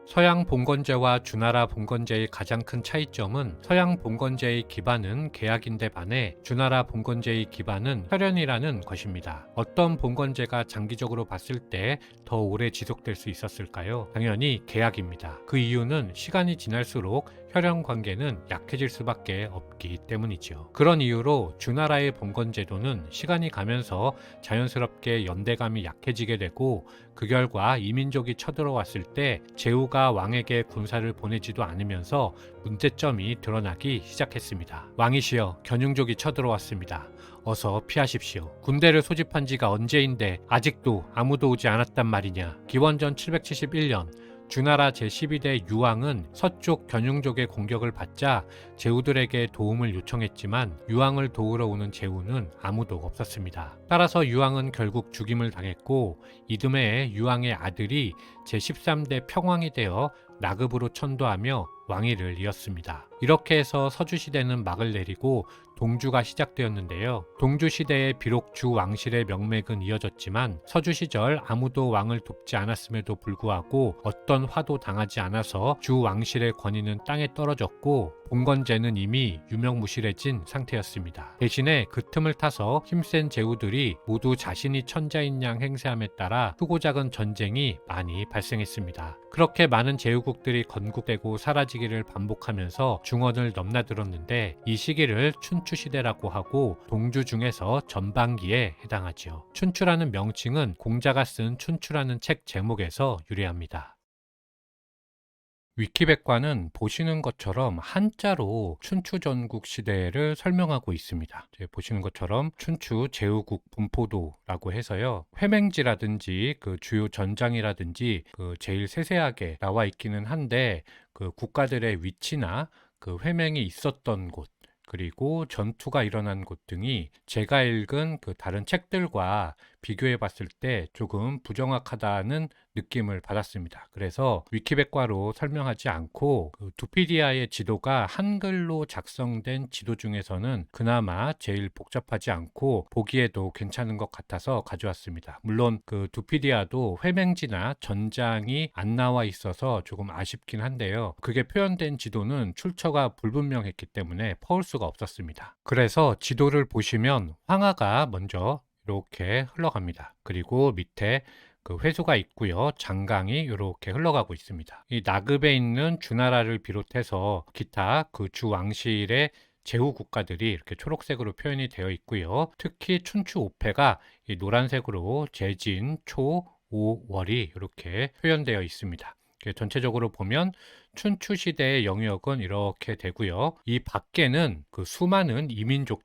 서양 봉건제와 주나라 봉건제의 가장 큰 차이점은 서양 봉건제의 기반은 계약인데 반해 주나라 봉건제의 기반은 혈연이라는 것입니다. 어떤 봉건제가 장기적으로 봤을 때 더 오래 지속될 수 있었을까요? 당연히 계약입니다. 그 이유는 시간이 지날수록 혈연 관계는 약해질 수밖에 없기 때문이죠. 그런 이유로 주나라의 봉건제도는 시간이 가면서 자연스럽게 연대감이 약해지게 되고 그 결과 이민족이 쳐들어왔을 때 제후가 왕에게 군사를 보내지도 않으면서 문제점이 드러나기 시작했습니다. 왕이시여, 견융족이 쳐들어왔습니다. 어서 피하십시오. 군대를 소집한 지가 언제인데 아직도 아무도 오지 않았단 말이냐. 기원전 771년 주나라 제12대 유왕은 서쪽 견융족의 공격을 받자 제후들에게 도움을 요청했지만 유왕을 도우러 오는 제후는 아무도 없었습니다. 따라서 유왕은 결국 죽임을 당했고 이듬해에 유왕의 아들이 제13대 평왕이 되어 나급으로 천도하며 왕위를 이었습니다. 이렇게 해서 서주시대는 막을 내리고 동주가 시작되었는데요. 동주시대에 비록 주왕실의 명맥은 이어졌지만 서주시절 아무도 왕을 돕지 않았음에도 불구하고 어떤 화도 당하지 않아서 주왕실의 권위는 땅에 떨어졌고 봉건제는 이미 유명무실해진 상태였습니다. 대신에 그 틈을 타서 힘센 제후들이 모두 자신이 천자인 양 행세함에 따라 크고 작은 전쟁이 많이 발생했습니다. 그렇게 많은 제후국들이 건국되고 사라지기를 반복하면서 중원을 넘나들었는데 이 시기를 춘추시대라고 하고 동주 중에서 전반기에 해당하죠. 춘추라는 명칭은 공자가 쓴 춘추라는 책 제목에서 유래합니다. 위키백과는 보시는 것처럼 한자로 춘추전국 시대를 설명하고 있습니다. 보시는 것처럼 춘추 제후국 분포도라고 해서요. 회맹지라든지 그 주요 전장이라든지 그 제일 세세하게 나와 있기는 한데 그 국가들의 위치나 그 회맹이 있었던 곳 그리고 전투가 일어난 곳 등이 제가 읽은 그 다른 책들과 비교해 봤을 때 조금 부정확하다는 느낌을 받았습니다. 그래서 위키백과로 설명하지 않고 그 두피디아의 지도가 한글로 작성된 지도 중에서는 그나마 제일 복잡하지 않고 보기에도 괜찮은 것 같아서 가져왔습니다. 물론 그 두피디아도 회맹지나 전장이 안 나와 있어서 조금 아쉽긴 한데요. 그게 표현된 지도는 출처가 불분명했기 때문에 퍼올 수가 없었습니다. 그래서 지도를 보시면 황하가 먼저 이렇게 흘러갑니다. 그리고 밑에 그 회수가 있고요. 장강이 이렇게 흘러가고 있습니다. 이 나급에 있는 주나라를 비롯해서 기타 그 주왕실의 제후 국가들이 이렇게 초록색으로 표현이 되어 있고요. 특히 춘추 오패가 이 노란색으로 제진, 초, 오, 월이 이렇게 표현되어 있습니다. 전체적으로 보면 춘추 시대의 영역은 이렇게 되고요. 이 밖에는 그 수많은 이민족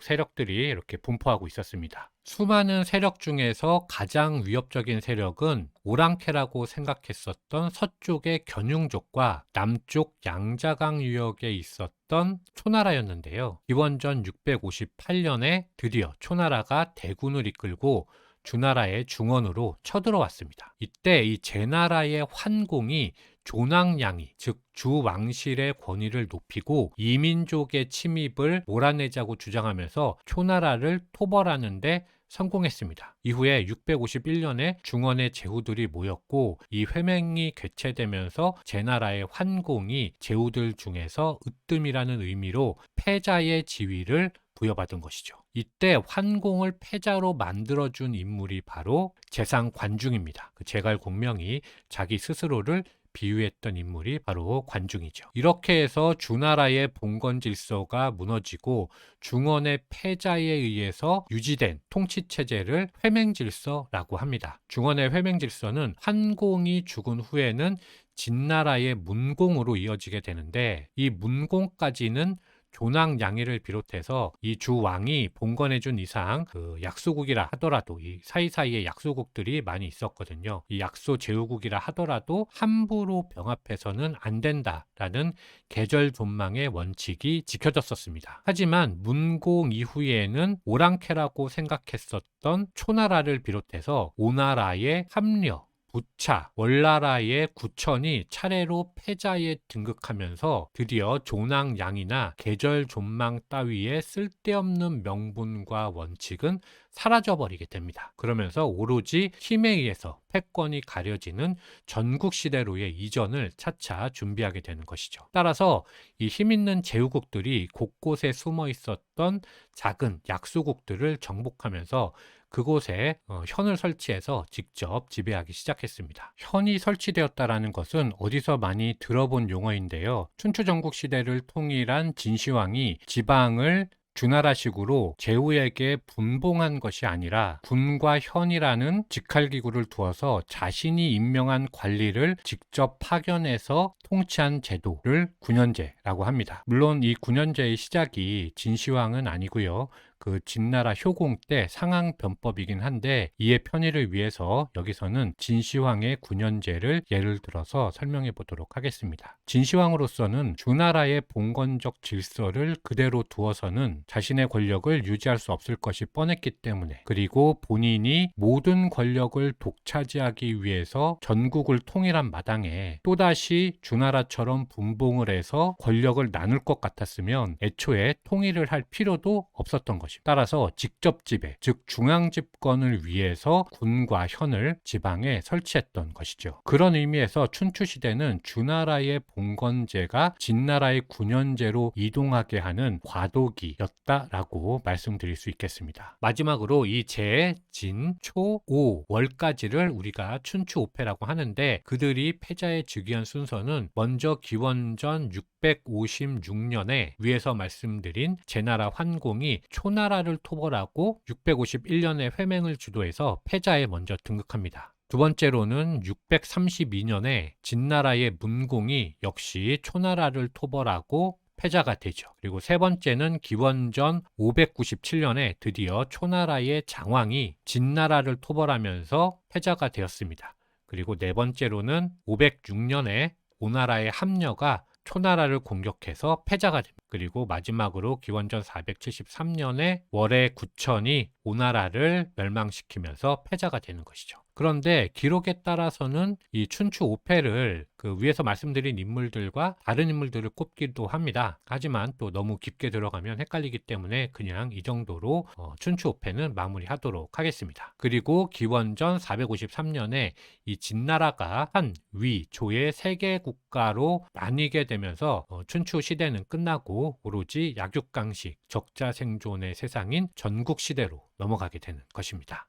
세력들이 이렇게 분포하고 있었습니다. 수많은 세력 중에서 가장 위협적인 세력은 오랑캐라고 생각했었던 서쪽의 견융족과 남쪽 양자강 유역에 있었던 초나라였는데요. 기원전 658년에 드디어 초나라가 대군을 이끌고 주나라의 중원으로 쳐들어왔습니다. 이때 이 제나라의 환공이 조낭양이 즉 주왕실의 권위를 높이고 이민족의 침입을 몰아내자고 주장하면서 초나라를 토벌하는데 성공했습니다. 이후에 651년에 중원의 제후들이 모였고 이 회맹이 개최되면서 제나라의 환공이 제후들 중에서 으뜸이라는 의미로 패자의 지위를 부여받은 것이죠. 이때 환공을 패자로 만들어준 인물이 바로 재상 관중입니다. 그 제갈공명이 자기 스스로를 비유했던 인물이 바로 관중이죠. 이렇게 해서 주나라의 봉건 질서가 무너지고 중원의 패자에 의해서 유지된 통치 체제를 회맹 질서라고 합니다. 중원의 회맹 질서는 환공이 죽은 후에는 진나라의 문공으로 이어지게 되는데 이 문공까지는 조낭양이를 비롯해서 이 주왕이 봉건해준 이상 그 약소국이라 하더라도 이 사이사이에 약소국들이 많이 있었거든요. 이 약소 제후국이라 하더라도 함부로 병합해서는 안 된다라는 계절존망의 원칙이 지켜졌었습니다. 하지만 문공 이후에는 오랑캐라고 생각했었던 초나라를 비롯해서 오나라의 합려 부차, 월나라의 구천이 차례로 패자에 등극하면서 드디어 존왕양이나 계절 존망 따위의 쓸데없는 명분과 원칙은 사라져버리게 됩니다. 그러면서 오로지 힘에 의해서 패권이 가려지는 전국시대로의 이전을 차차 준비하게 되는 것이죠. 따라서 이 힘있는 제후국들이 곳곳에 숨어 있었던 작은 약소국들을 정복하면서 그곳에 현을 설치해서 직접 지배하기 시작했습니다. 현이 설치되었다라는 것은 어디서 많이 들어본 용어인데요. 춘추 전국 시대를 통일한 진시황이 지방을 주나라식으로 제후에게 분봉한 것이 아니라 군과 현이라는 직할기구를 두어서 자신이 임명한 관리를 직접 파견해서 통치한 제도를 군현제라고 합니다. 물론 이 군현제의 시작이 진시황은 아니고요. 그 진나라 효공 때 상항 변법이긴 한데 이의 편의를 위해서 여기서는 진시황의 군현제를 예를 들어서 설명해 보도록 하겠습니다. 진시황으로서는 주나라의 봉건적 질서를 그대로 두어서는 자신의 권력을 유지할 수 없을 것이 뻔했기 때문에, 그리고 본인이 모든 권력을 독차지하기 위해서 전국을 통일한 마당에 또다시 주나라처럼 분봉을 해서 권력을 나눌 것 같았으면 애초에 통일을 할 필요도 없었던 것입니다. 따라서 직접 지배, 즉 중앙 집권을 위해서 군과 현을 지방에 설치했던 것이죠. 그런 의미에서 춘추 시대는 주나라의 봉건제가 진나라의 군현제로 이동하게 하는 과도기였다라고 말씀드릴 수 있겠습니다. 마지막으로 이 제, 진, 초, 오, 월까지를 우리가 춘추 오패라고 하는데, 그들이 패자에 즉위한 순서는 먼저 기원전 656년에 위에서 말씀드린 제나라 환공이 초나라를 토벌하고 651년에 회맹을 주도해서 패자에 먼저 등극합니다. 두 번째로는 632년에 진나라의 문공이 역시 초나라를 토벌하고 패자가 되죠. 그리고 세 번째는 기원전 597년에 드디어 초나라의 장왕이 진나라를 토벌하면서 패자가 되었습니다. 그리고 네 번째로는 506년에 오나라의 함녀가 초나라를 공격해서 패자가 됩니다. 그리고 마지막으로 기원전 473년에 월의 구천이 오나라를 멸망시키면서 패자가 되는 것이죠. 그런데 기록에 따라서는 이 춘추 오패를 그 위에서 말씀드린 인물들과 다른 인물들을 꼽기도 합니다. 하지만 또 너무 깊게 들어가면 헷갈리기 때문에 그냥 이 정도로 춘추 오패는 마무리하도록 하겠습니다. 그리고 기원전 453년에 이 진나라가 한, 위, 조의 세 개 국가로 나뉘게 되면서 춘추 시대는 끝나고 오로지 약육강식, 적자생존의 세상인 전국시대로 넘어가게 되는 것입니다.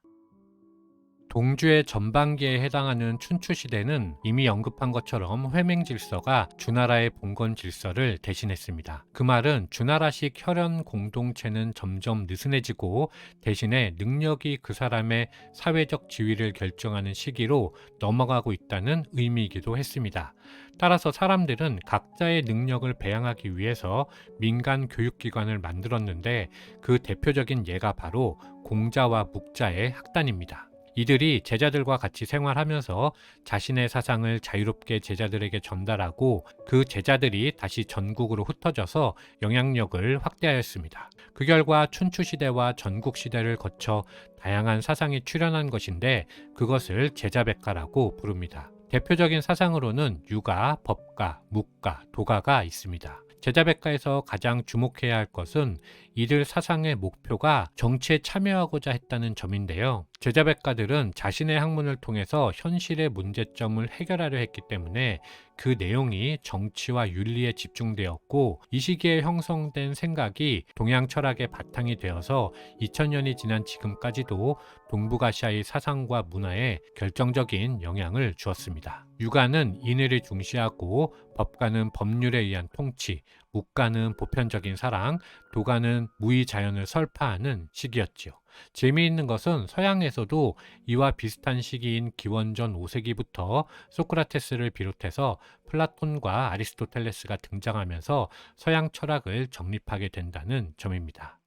동주의 전반기에 해당하는 춘추 시대는 이미 언급한 것처럼 회맹 질서가 주나라의 봉건 질서를 대신했습니다. 그 말은 주나라식 혈연 공동체는 점점 느슨해지고 대신에 능력이 그 사람의 사회적 지위를 결정하는 시기로 넘어가고 있다는 의미이기도 했습니다. 따라서 사람들은 각자의 능력을 배양하기 위해서 민간 교육기관을 만들었는데 그 대표적인 예가 바로 공자와 묵자의 학단입니다. 이들이 제자들과 같이 생활하면서 자신의 사상을 자유롭게 제자들에게 전달하고 그 제자들이 다시 전국으로 흩어져서 영향력을 확대하였습니다. 그 결과 춘추시대와 전국시대를 거쳐 다양한 사상이 출현한 것인데 그것을 제자백가라고 부릅니다. 대표적인 사상으로는 유가, 법가, 묵가, 도가가 있습니다. 제자백가에서 가장 주목해야 할 것은 이들 사상의 목표가 정치에 참여하고자 했다는 점인데요. 제자백가들은 자신의 학문을 통해서 현실의 문제점을 해결하려 했기 때문에 그 내용이 정치와 윤리에 집중되었고 이 시기에 형성된 생각이 동양 철학의 바탕이 되어서 2000년이 지난 지금까지도 동북아시아의 사상과 문화에 결정적인 영향을 주었습니다. 유가는 인의를 중시하고 법가는 법률에 의한 통치, 묵가는 보편적인 사랑, 도가는 무의자연을 설파하는 시기였지요. 재미있는 것은 서양에서도 이와 비슷한 시기인 기원전 5세기부터 소크라테스를 비롯해서 플라톤과 아리스토텔레스가 등장하면서 서양 철학을 정립하게 된다는 점입니다.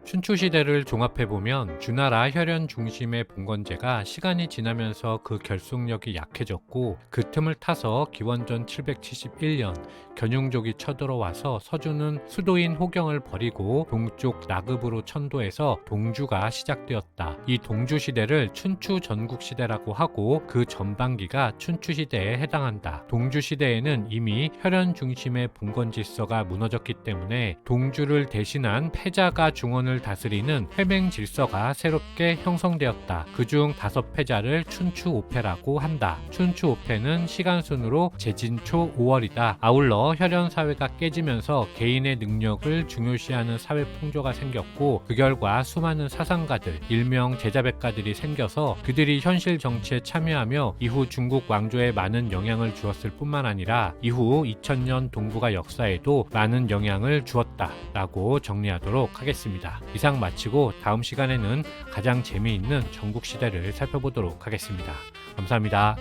춘추시대를 종합해보면 주나라 혈연 중심의 봉건제가 시간이 지나면서 그 결속력이 약해졌고 그 틈을 타서 기원전 771년 견융족이 쳐들어와서 서주는 수도인 호경을 버리고 동쪽 나급으로 천도해서 동주가 시작되었다. 이 동주시대를 춘추전국시대라고 하고 그 전반기가 춘추시대에 해당한다. 동주시대에는 이미 혈연 중심의 봉건질서가 무너졌기 때문에 동주를 대신한 패자가 중원을 다스리는 회맹 질서가 새롭게 형성되었다. 그중 5패자를 춘추5패라고 한다. 춘추5패는 시간순으로 제진초 5월이다. 아울러 혈연 사회가 깨지면서 개인의 능력을 중요시하는 사회 풍조가 생겼고 그 결과 수많은 사상가들, 일명 제자백가들이 생겨서 그들이 현실 정치에 참여하며 이후 중국 왕조에 많은 영향을 주었을 뿐만 아니라 이후 2000년 동북아 역사에도 많은 영향을 주었다 라고 정리하도록 하겠습니다. 이상 마치고 다음 시간에는 가장 재미있는 전국시대를 살펴보도록 하겠습니다. 감사합니다.